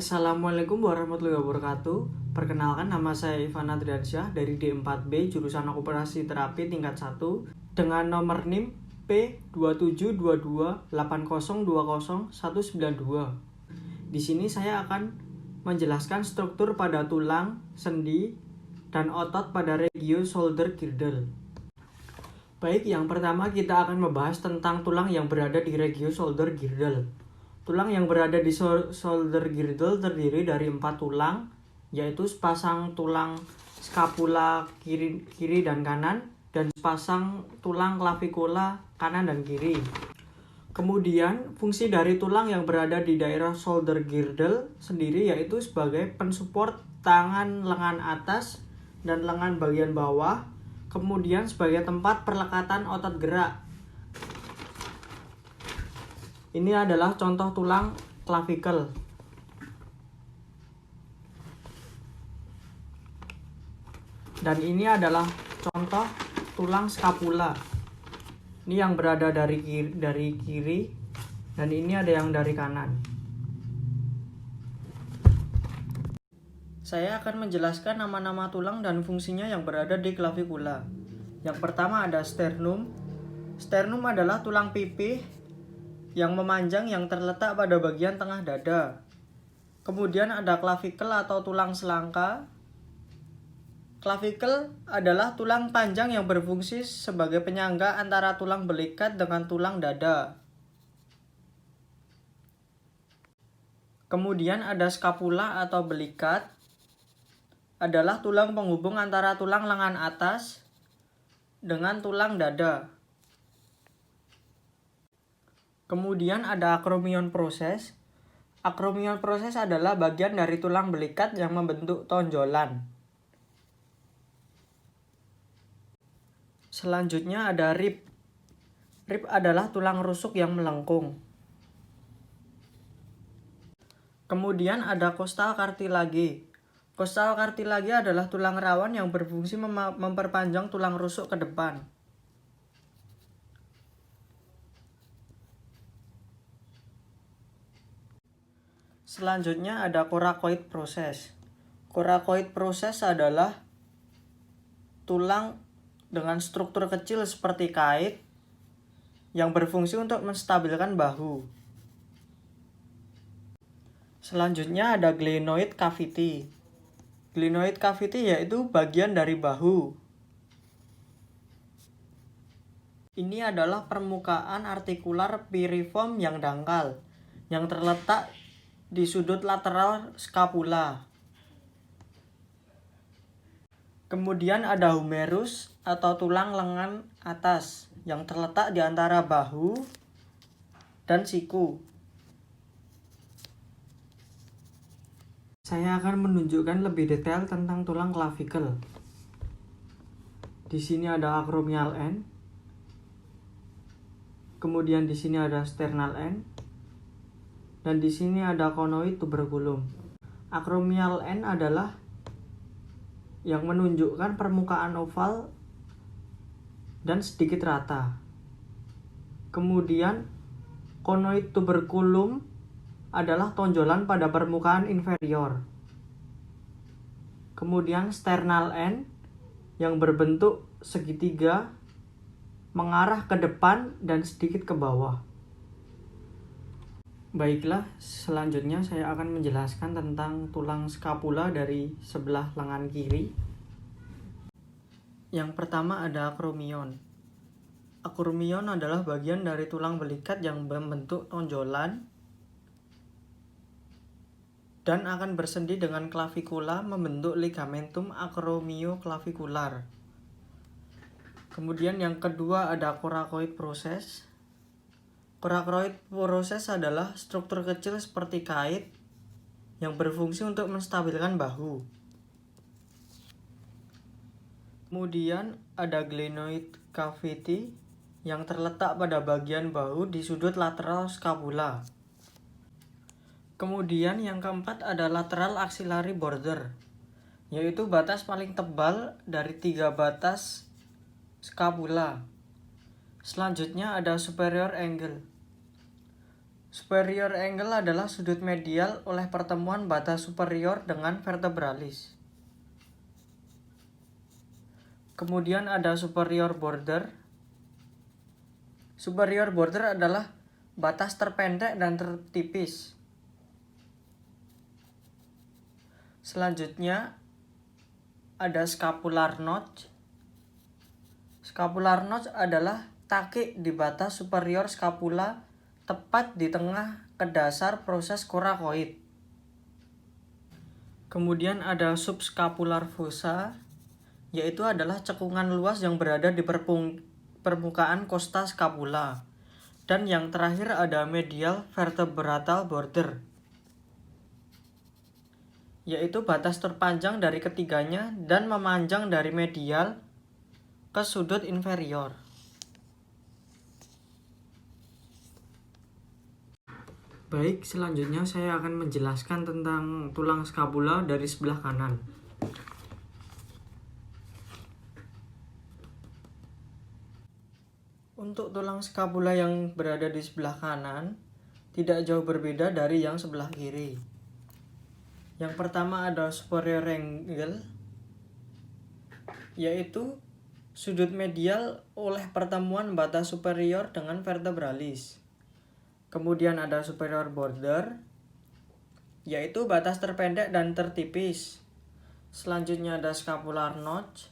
Assalamualaikum warahmatullahi wabarakatuh. Perkenalkan, nama saya Ivan Adriansyah dari D4B jurusan Okupansi Terapi tingkat 1 dengan nomor NIM P272280209192. Di sini saya akan menjelaskan struktur pada tulang, sendi, dan otot pada regio shoulder girdle. Baik, yang pertama kita akan membahas tentang tulang yang berada di regio shoulder girdle. Tulang yang berada di shoulder girdle terdiri dari 4 tulang, yaitu sepasang tulang scapula kiri dan kanan, dan sepasang tulang clavicula kanan dan kiri. Kemudian, fungsi dari tulang yang berada di daerah shoulder girdle sendiri yaitu sebagai pensupport tangan lengan atas dan lengan bagian bawah, kemudian sebagai tempat perlekatan otot gerak. Ini adalah contoh tulang clavicle. Dan ini adalah contoh tulang scapula. Ini yang berada dari kiri dan ini ada yang dari kanan. Saya akan menjelaskan nama-nama tulang dan fungsinya yang berada di clavicula. Yang pertama ada sternum. Sternum adalah tulang pipih yang memanjang yang terletak pada bagian tengah dada. Kemudian ada clavicle atau tulang selangka. Clavicle adalah tulang panjang yang berfungsi sebagai penyangga antara tulang belikat dengan tulang dada. Kemudian ada scapula atau belikat, adalah tulang penghubung antara tulang lengan atas dengan tulang dada. Kemudian ada acromion process. Acromion process adalah bagian dari tulang belikat yang membentuk tonjolan. Selanjutnya ada rib. Rib adalah tulang rusuk yang melengkung. Kemudian ada costal cartilage. Costal cartilage adalah tulang rawan yang berfungsi memperpanjang tulang rusuk ke depan. Selanjutnya ada coracoid process. Coracoid process adalah tulang dengan struktur kecil seperti kait yang berfungsi untuk menstabilkan bahu. Selanjutnya ada glenoid cavity. Glenoid cavity yaitu bagian dari bahu. Ini adalah permukaan artikular piriform yang dangkal, yang terletak di sudut lateral scapula. Kemudian ada humerus atau tulang lengan atas yang terletak di antara bahu dan siku. Saya akan menunjukkan lebih detail tentang tulang clavicle. Di sini ada acromial end. Kemudian di sini ada sternal end. Dan di sini ada conoid tuberculum. Acromial end adalah yang menunjukkan permukaan oval dan sedikit rata. Kemudian conoid tuberculum adalah tonjolan pada permukaan inferior. Kemudian sternal end yang berbentuk segitiga mengarah ke depan dan sedikit ke bawah. Baiklah, selanjutnya saya akan menjelaskan tentang tulang scapula dari sebelah lengan kiri. Yang pertama ada acromion. Acromion adalah bagian dari tulang belikat yang membentuk tonjolan dan akan bersendi dengan clavicula membentuk ligamentum acromioclavicular. Kemudian yang kedua ada coracoid process. Coracoid process adalah struktur kecil seperti kait yang berfungsi untuk menstabilkan bahu. Kemudian ada glenoid cavity yang terletak pada bagian bahu di sudut lateral scapula. Kemudian yang keempat ada lateral axillary border, yaitu batas paling tebal dari 3 batas scapula. Selanjutnya ada superior angle. Superior angle adalah sudut medial oleh pertemuan batas superior dengan vertebralis. Kemudian ada superior border. Superior border adalah batas terpendek dan tertipis. Selanjutnya ada scapular notch. Scapular notch adalah takik di batas superior scapula tepat di tengah ke dasar proses coracoid. Kemudian ada subscapular fossa, yaitu adalah cekungan luas yang berada di permukaan costa scapula. Dan yang terakhir ada medial vertebratal border, yaitu batas terpanjang dari ketiganya dan memanjang dari medial ke sudut inferior. Baik, selanjutnya saya akan menjelaskan tentang tulang scapula dari sebelah kanan. Untuk tulang scapula yang berada di sebelah kanan tidak jauh berbeda dari yang sebelah kiri. Yang pertama ada superior angle, yaitu sudut medial oleh pertemuan batas superior dengan vertebralis. Kemudian ada superior border, yaitu batas terpendek dan tertipis. Selanjutnya ada scapular notch,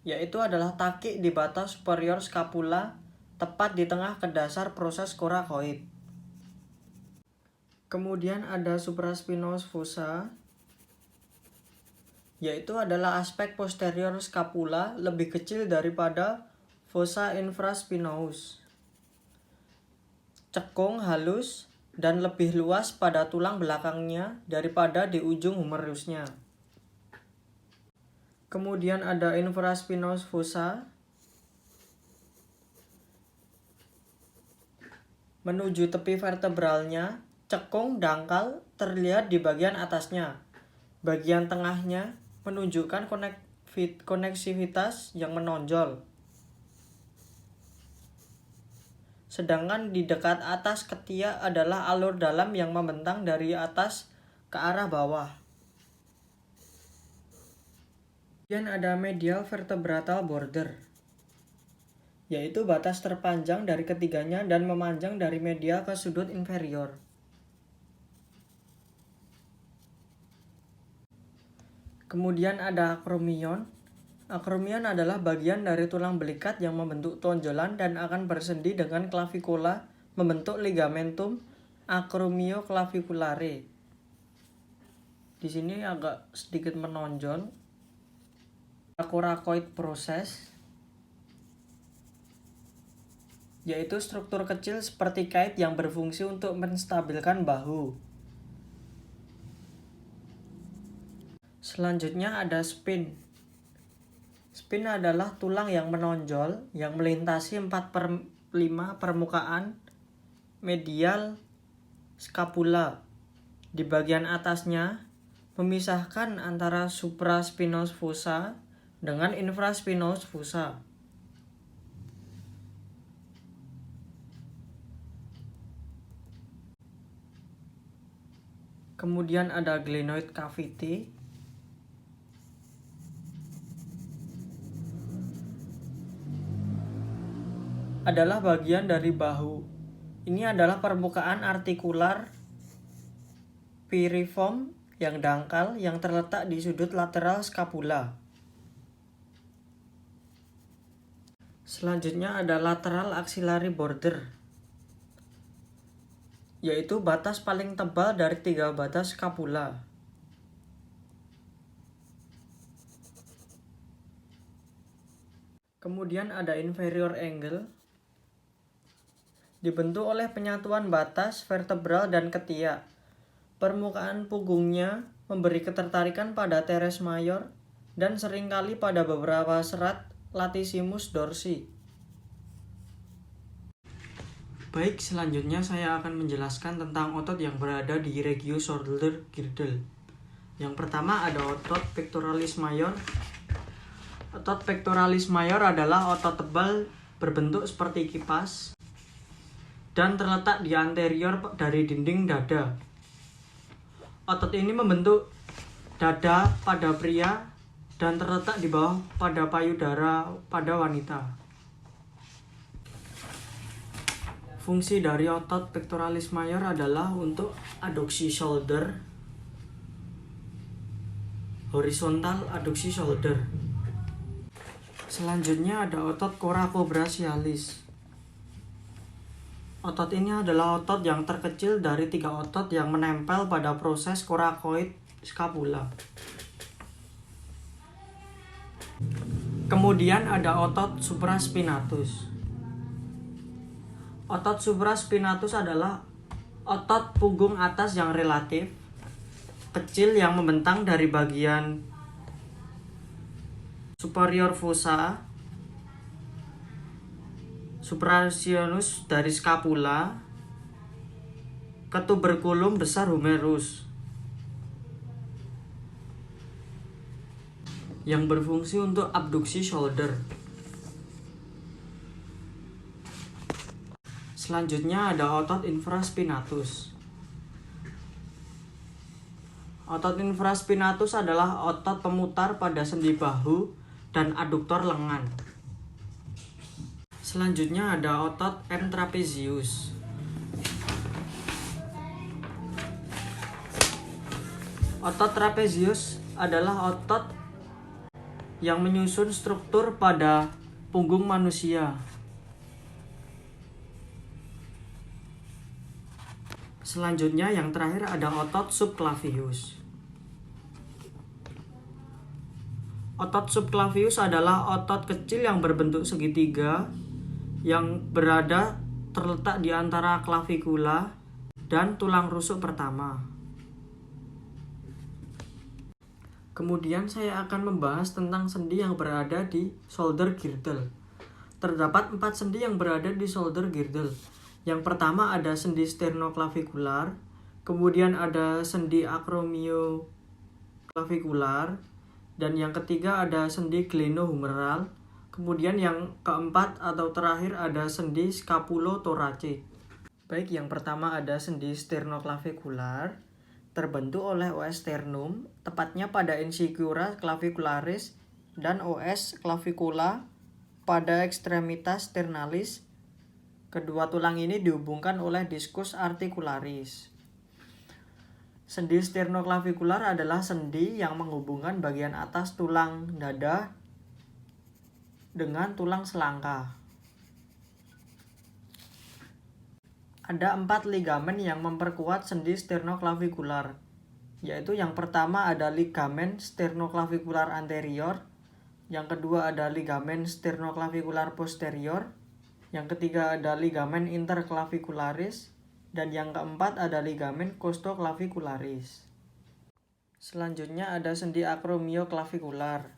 yaitu adalah takik di batas superior scapula tepat di tengah ke dasar proses coracoid. Kemudian ada supraspinous fossa, yaitu adalah aspek posterior scapula lebih kecil daripada fossa infraspinous, cekung halus dan lebih luas pada tulang belakangnya daripada di ujung humerusnya. Kemudian ada infraspinous fossa, menuju tepi vertebralnya, cekung dangkal terlihat di bagian atasnya. Bagian tengahnya menunjukkan koneksivitas yang menonjol. Sedangkan di dekat atas ketiak adalah alur dalam yang membentang dari atas ke arah bawah. Kemudian ada medial vertebratal border, yaitu batas terpanjang dari ketiganya dan memanjang dari medial ke sudut inferior. Kemudian ada acromion. Acromion adalah bagian dari tulang belikat yang membentuk tonjolan dan akan bersendi dengan clavicula membentuk ligamentum acromioclaviculare. Di sini agak sedikit menonjol. Coracoid process, yaitu struktur kecil seperti kait yang berfungsi untuk menstabilkan bahu. Selanjutnya ada spine. Spine adalah tulang yang menonjol yang melintasi 4/5 permukaan medial scapula. Di bagian atasnya memisahkan antara supraspinous fossa dengan infraspinous fossa. Kemudian ada glenoid cavity, adalah bagian dari bahu. Ini adalah permukaan artikular piriform yang dangkal yang terletak di sudut lateral scapula. Selanjutnya ada lateral axillary border, yaitu batas paling tebal dari 3 batas scapula. Kemudian ada inferior angle, dibentuk oleh penyatuan batas vertebral dan ketiak. Permukaan punggungnya memberi ketertarikan pada teres mayor dan seringkali pada beberapa serat latissimus dorsi. Baik, selanjutnya saya akan menjelaskan tentang otot yang berada di regio shoulder girdle. Yang pertama ada otot pectoralis major. Otot pectoralis major adalah otot tebal berbentuk seperti kipas dan terletak di anterior dari dinding dada. Otot ini membentuk dada pada pria dan terletak di bawah pada payudara pada wanita. Fungsi dari otot pectoralis major adalah untuk adduksi shoulder, horizontal adduksi shoulder. Selanjutnya ada otot coracobrachialis. Otot ini adalah otot yang terkecil dari 3 otot yang menempel pada proses coracoid scapula. Kemudian ada otot supraspinatus. Otot supraspinatus adalah otot punggung atas yang relatif kecil yang membentang dari bagian superior fossa supraspinatus dari scapula ke tuberculum besar humerus yang berfungsi untuk abduksi shoulder. Selanjutnya ada otot infraspinatus. Otot infraspinatus adalah otot pemutar pada sendi bahu dan aduktor lengan. Selanjutnya ada otot M. trapezius. Otot trapezius adalah otot yang menyusun struktur pada punggung manusia. Selanjutnya yang terakhir ada otot subclavius. Otot subclavius adalah otot kecil yang berbentuk segitiga yang berada terletak di antara klavikula dan tulang rusuk pertama. Kemudian saya akan membahas tentang sendi yang berada di shoulder girdle. Terdapat 4 sendi yang berada di shoulder girdle. Yang pertama ada sendi sternoclavicular, kemudian ada sendi acromioclavicular, dan yang ketiga ada sendi glenohumeral, kemudian yang keempat atau terakhir ada sendi scapulothoracic. Baik, yang pertama ada sendi sternoclavicular, terbentuk oleh OS sternum, tepatnya pada insecura clavicularis dan OS clavicula pada ekstremitas sternalis. Kedua tulang ini dihubungkan oleh discus articularis. Sendi sternoclavicular adalah sendi yang menghubungkan bagian atas tulang dada dengan tulang selangka. Ada 4 ligamen yang memperkuat sendi sternoclavicular, yaitu yang pertama ada ligamen sternoclavicular anterior, yang kedua ada ligamen sternoclavicular posterior, yang ketiga ada ligamen interclavicularis, dan yang keempat ada ligamen costoclavicularis. Selanjutnya ada sendi acromioclavicular,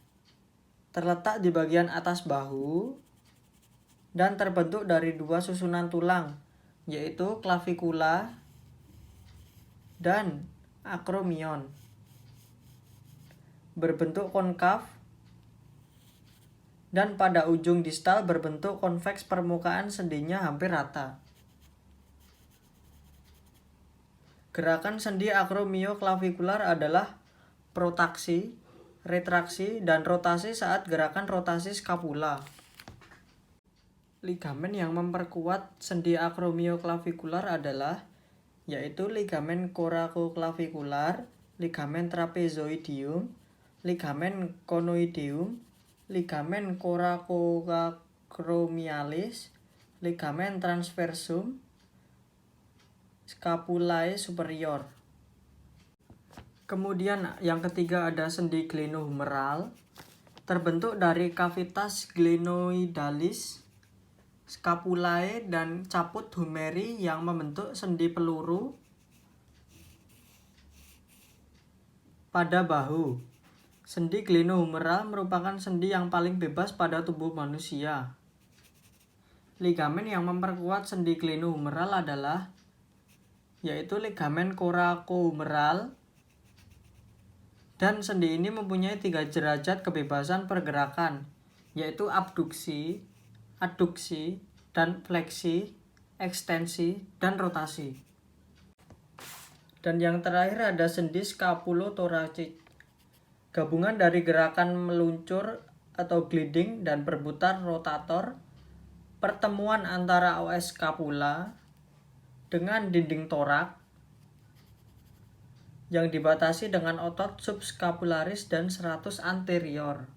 terletak di bagian atas bahu dan terbentuk dari 2 susunan tulang, yaitu clavicula dan acromion. Berbentuk konkav dan pada ujung distal berbentuk konveks, permukaan sendinya hampir rata. Gerakan sendi acromioclavicular adalah protraksi, retraksi, dan rotasi saat gerakan rotasi scapula. Ligamen yang memperkuat sendi acromioclavicular adalah yaitu ligamen coracoclavicular, ligamen trapezoidium, ligamen conoideum, ligamen coracoacromialis, ligamen transversum, scapulae superior. Kemudian yang ketiga ada sendi glenohumeral, terbentuk dari cavitas glenoidalis, scapulae, dan caput humeri yang membentuk sendi peluru pada bahu. Sendi glenohumeral merupakan sendi yang paling bebas pada tubuh manusia. Ligamen yang memperkuat sendi glenohumeral adalah yaitu ligamen coracohumeral, dan sendi ini mempunyai 3 derajat kebebasan pergerakan, yaitu abduksi, adduksi, dan fleksi, ekstensi, dan rotasi. Dan yang terakhir ada sendi scapulothoracik, gabungan dari gerakan meluncur atau gliding dan perbutan rotator, pertemuan antara OS scapula dengan dinding torak yang dibatasi dengan otot subscapularis dan serratus anterior.